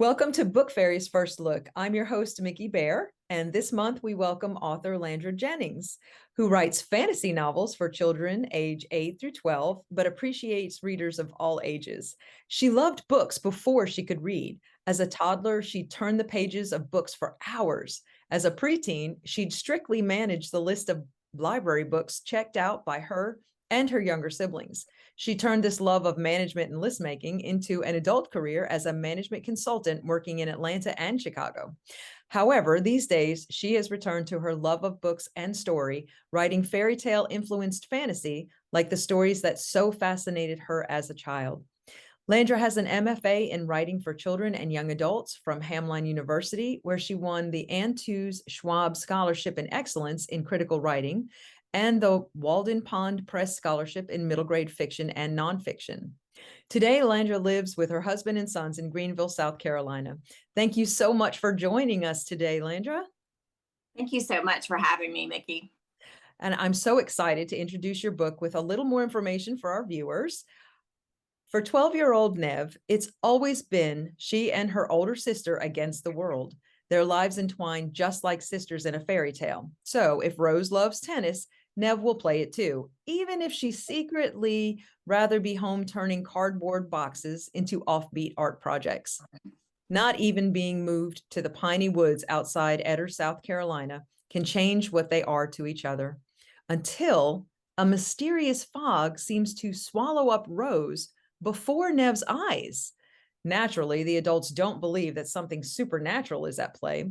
Welcome to Book Fairies First Look. I'm your host, Micki Bare, and this month we welcome author Landra Jennings, who writes fantasy novels for children age 8 through 12, but appreciates readers of all ages. She loved books before she could read. As a toddler, she'd turn the pages of books for hours. As a preteen, she'd strictly manage the list of library books checked out by her and her younger siblings. She turned this love of management and list making into an adult career as a management consultant working in Atlanta and Chicago. However, these days, she has returned to her love of books and story, writing fairy tale influenced fantasy like the stories that so fascinated her as a child. Landra has an MFA in writing for children and young adults from Hamline University, where she won the Ann Tooze Schwab Scholarship in Excellence in Critical Writing and the Walden Pond Press Scholarship in Middle Grade Fiction and Nonfiction. Today, Landra lives with her husband and sons in Greenville, South Carolina. Thank you so much for joining us today, Landra. Thank you so much for having me, Micki. And I'm so excited to introduce your book with a little more information for our viewers. For 12-year-old Nev, it's always been she and her older sister against the world. Their lives entwined just like sisters in a fairy tale. So if Rose loves tennis, Nev will play it too, even if she secretly rather be home turning cardboard boxes into offbeat art projects. Not even being moved to the piney woods outside Eder, South Carolina, can change what they are to each other. Until a mysterious fog seems to swallow up Rose before Nev's eyes. Naturally, the adults don't believe that something supernatural is at play.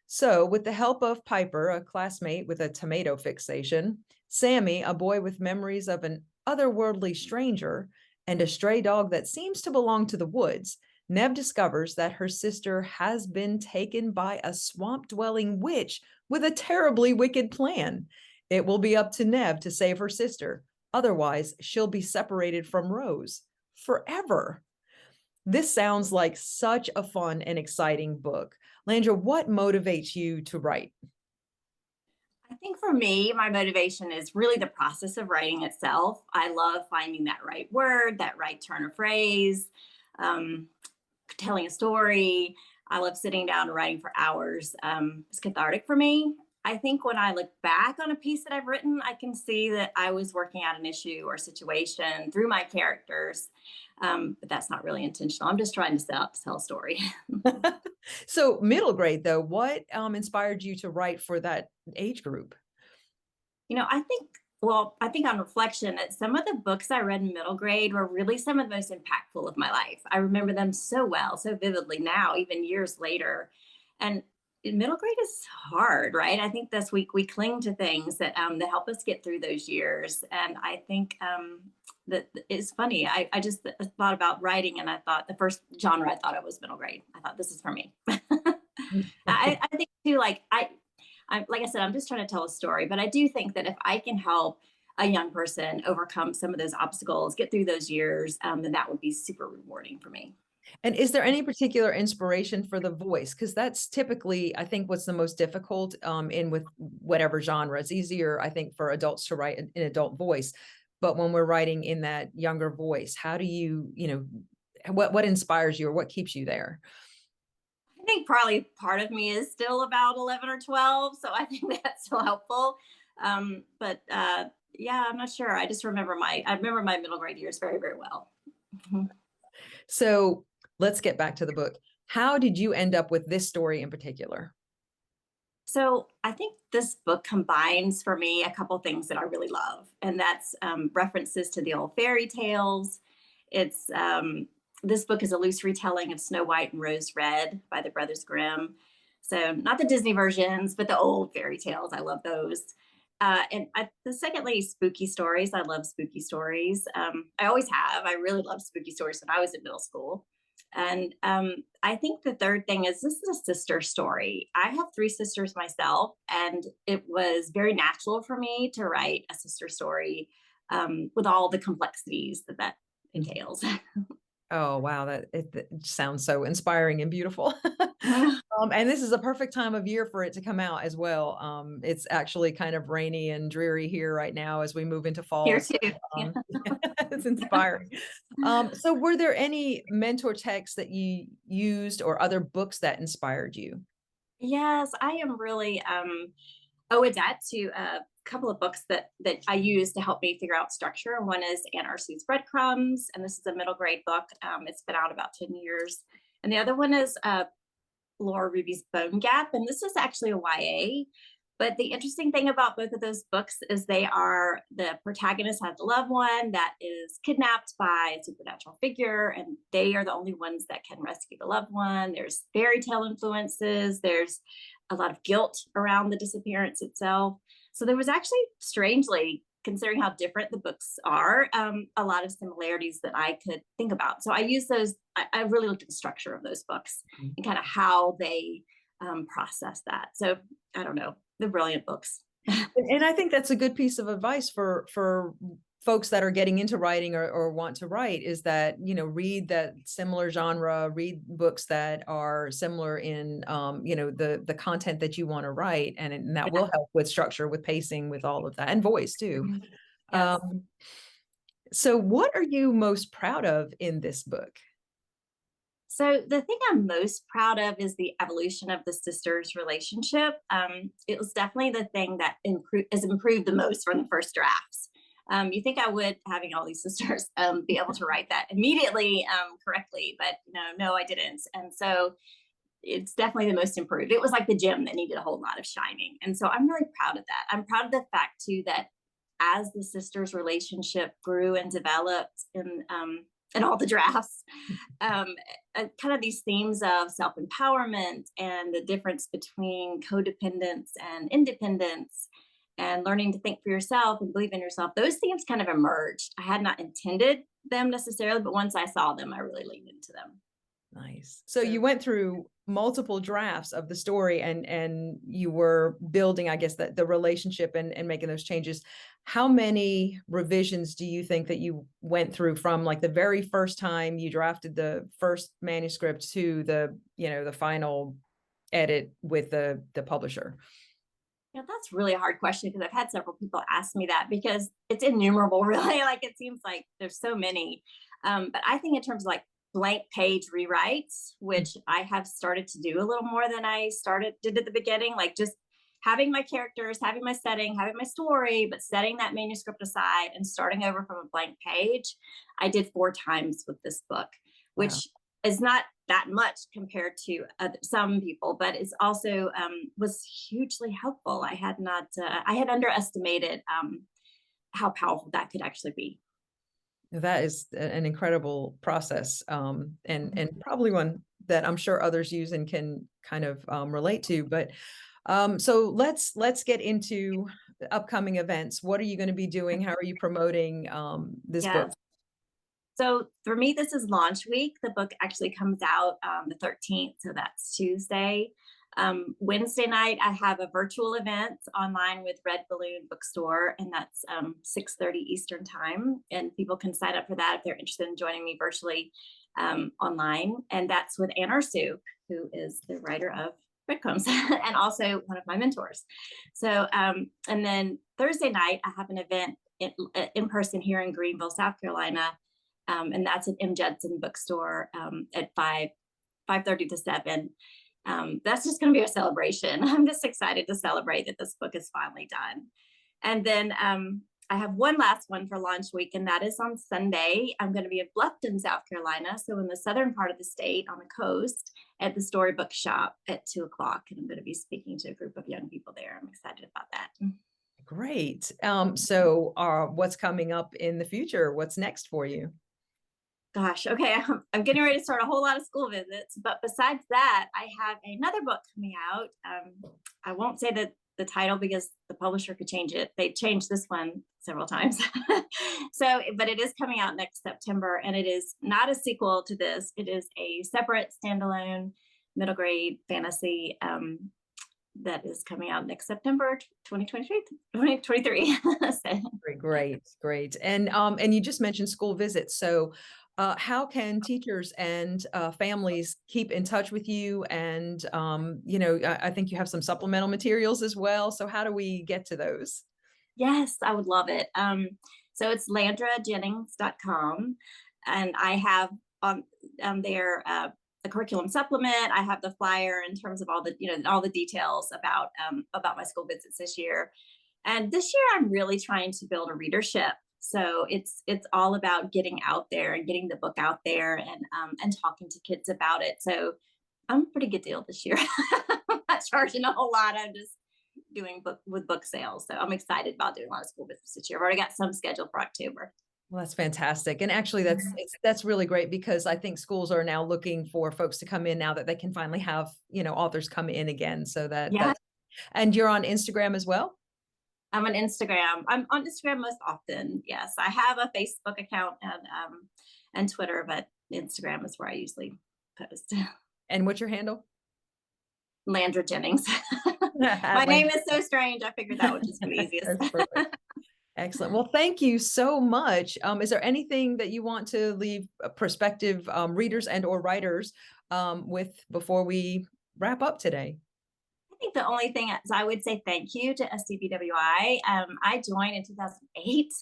So, with the help of Piper, a classmate with a tomato fixation, Sammy, a boy with memories of an otherworldly stranger, and a stray dog that seems to belong to the woods, Nev discovers that her sister has been taken by a swamp-dwelling witch with a terribly wicked plan. It will be up to Nev to save her sister. Otherwise, she'll be separated from Rose forever. This sounds like such a fun and exciting book. Landra, what motivates you to write? I think for me, my motivation is really the process of writing itself. I love finding that right word, that right turn of phrase, um, telling a story. I love sitting down and writing for hours. It's cathartic for me. I think when I look back on a piece that I've written, I can see that I was working out an issue or situation through my characters. But that's not really intentional. I'm just trying to tell a story. So, middle grade, though, what inspired you to write for that age group? I think on reflection that some of the books I read in middle grade were really some of the most impactful of my life. I remember them so well, so vividly now, even years later. And in middle grade is hard, right? I think this week we cling to things that help us get through those years. And I think that it's funny. I just thought about writing, and I thought the first genre I thought it was middle grade. I thought this is for me. I think too, like I said, I'm just trying to tell a story, but I do think that if I can help a young person overcome some of those obstacles, get through those years, then that would be super rewarding for me. And is there any particular inspiration for the voice? Because that's typically, I think, what's the most difficult in with whatever genre. It's easier, I think, for adults to write an adult voice. But when we're writing in that younger voice, how do what inspires you or what keeps you there? I think probably part of me is still about 11 or 12, so I think that's still helpful. But yeah, I'm not sure. I remember my middle grade years very, very well. So let's get back to the book. How did you end up with this story in particular? So I think this book combines for me a couple things that I really love, and that's references to the old fairy tales. It's This book is a loose retelling of Snow White and Rose Red by the Brothers Grimm. So not the Disney versions, but the old fairy tales. I love those. The secondly, spooky stories. I love spooky stories. I always have. I really loved spooky stories when I was in middle school. And I think the third thing is this is a sister story. I have three sisters myself, and it was very natural for me to write a sister story with all the complexities that entails. Oh, wow, it sounds so inspiring and beautiful. And this is a perfect time of year for it to come out as well. It's actually kind of rainy and dreary here right now as we move into fall. Here So, too. Yeah. it's inspiring. So were there any mentor texts that you used or other books that inspired you? Yes, I am really owe a debt to a couple of books that I use to help me figure out structure. And one is Anne Arsu's Breadcrumbs, and this is a middle grade book. It's been out about 10 years. And the other one is Laura Ruby's Bone Gap, and this is actually a YA. But the interesting thing about both of those books is the protagonist has a loved one that is kidnapped by a supernatural figure, and they are the only ones that can rescue the loved one. There's fairy tale influences, there's a lot of guilt around the disappearance itself. So there was actually, strangely, considering how different the books are, a lot of similarities that I could think about. So I use those. I really looked at the structure of those books and kind of how they process that. So I don't know. They're brilliant books. And I think that's a good piece of advice for folks that are getting into writing or want to write, is that, read that similar genre, read books that are similar in, the content that you want to write. And that Yeah. will help with structure, with pacing, with all of that, and voice too. Mhm. Yes. Um, so what are you most proud of in this book? So the thing I'm most proud of is the evolution of the sisters' relationship. It was definitely the thing that has improved the most from the first drafts. You think I would, having all these sisters, be able to write that immediately correctly, but no, I didn't. And so it's definitely the most improved. It was like the gem that needed a whole lot of shining. And so I'm really proud of that. I'm proud of the fact too that as the sisters' relationship grew and developed in all the drafts, kind of these themes of self-empowerment and the difference between codependence and independence and learning to think for yourself and believe in yourself, those themes kind of emerged. I had not intended them necessarily, but once I saw them, I really leaned into them. Nice. So So you went through multiple drafts of the story, and you were building, I guess, the relationship and making those changes. How many revisions do you think that you went through from like the very first time you drafted the first manuscript to the final edit with the publisher? that's really a hard question because I've had several people ask me that because it's innumerable, really. Like it seems like there's so many. But I think in terms of like blank page rewrites, which I have started to do a little more than I did at the beginning, like just having my characters, having my setting, having my story, but setting that manuscript aside and starting over from a blank page. I did 4 times with this book, Wow. which is not that much compared to some people, but it's also was hugely helpful. I had underestimated how powerful that could actually be. That is an incredible process, and probably one that I'm sure others use and can kind of relate to. But so let's get into the upcoming events. What are you going to be doing? How are you promoting this book? Yes. So for me, this is launch week. The book actually comes out the 13th, so that's Tuesday. Wednesday night, I have a virtual event online with Red Balloon Bookstore, and that's 6:30 Eastern time. And people can sign up for that if they're interested in joining me virtually online. And that's with Anne Arsu, who is the writer of Breadcrumbs and also one of my mentors. So, and then Thursday night, I have an event in person here in Greenville, South Carolina. And that's at M. Judson Bookstore at 5:30 to 7. That's just going to be a celebration. I'm just excited to celebrate that this book is finally done. And then I have one last one for launch week, and that is on Sunday. I'm going to be in Bluffton, South Carolina, so in the southern part of the state on the coast at the Storybook Shop at 2 o'clock. And I'm going to be speaking to a group of young people there. I'm excited about that. Great. So what's coming up in the future? What's next for you? Gosh, okay, I'm getting ready to start a whole lot of school visits, but besides that, I have another book coming out. I won't say the title because the publisher could change it. They changed this one several times. So, but it is coming out next September, and it is not a sequel to this. It is a separate standalone middle grade fantasy that is coming out next September 2023. 2023. Great. And you just mentioned school visits. So how can teachers and families keep in touch with you? And, I think you have some supplemental materials as well. So how do we get to those? Yes, I would love it. So it's landrajennings.com. And I have on there the curriculum supplement. I have the flyer in terms of all the, all the details about my school visits this year. And this year I'm really trying to build a readership. So it's all about getting out there and getting the book out there and talking to kids about it. So I'm a pretty good deal this year. I'm not charging a whole lot. I'm just doing book sales. So I'm excited about doing a lot of school visits this year. I've already got some scheduled for October. Well, that's fantastic. And actually that's really great because I think schools are now looking for folks to come in now that they can finally have, authors come in again. So Yeah, and you're on Instagram as well? I'm on Instagram. I'm on Instagram most often. Yes, I have a Facebook account and Twitter, but Instagram is where I usually post. And what's your handle? Landra Jennings. My name Atlanta. is so strange. I figured that would just be the easiest. That's perfect. Excellent. Well, thank you so much. Is there anything that you want to leave prospective readers and or writers with before we wrap up today? I think the only thing is I would say thank you to SCBWI. I joined in 2008.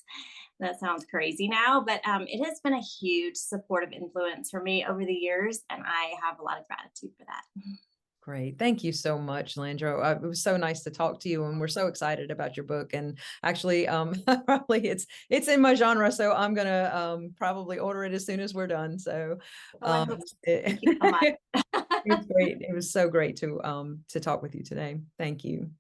That sounds crazy now, but it has been a huge supportive influence for me over the years, and I have a lot of gratitude for that. Great. Thank you so much, Landro. It was so nice to talk to you, and we're so excited about your book. And actually, probably it's in my genre, so I'm gonna probably order it as soon as we're done. So, Oh, I hope so. Thank you so much. it was great. It was so great to talk with you today. Thank you.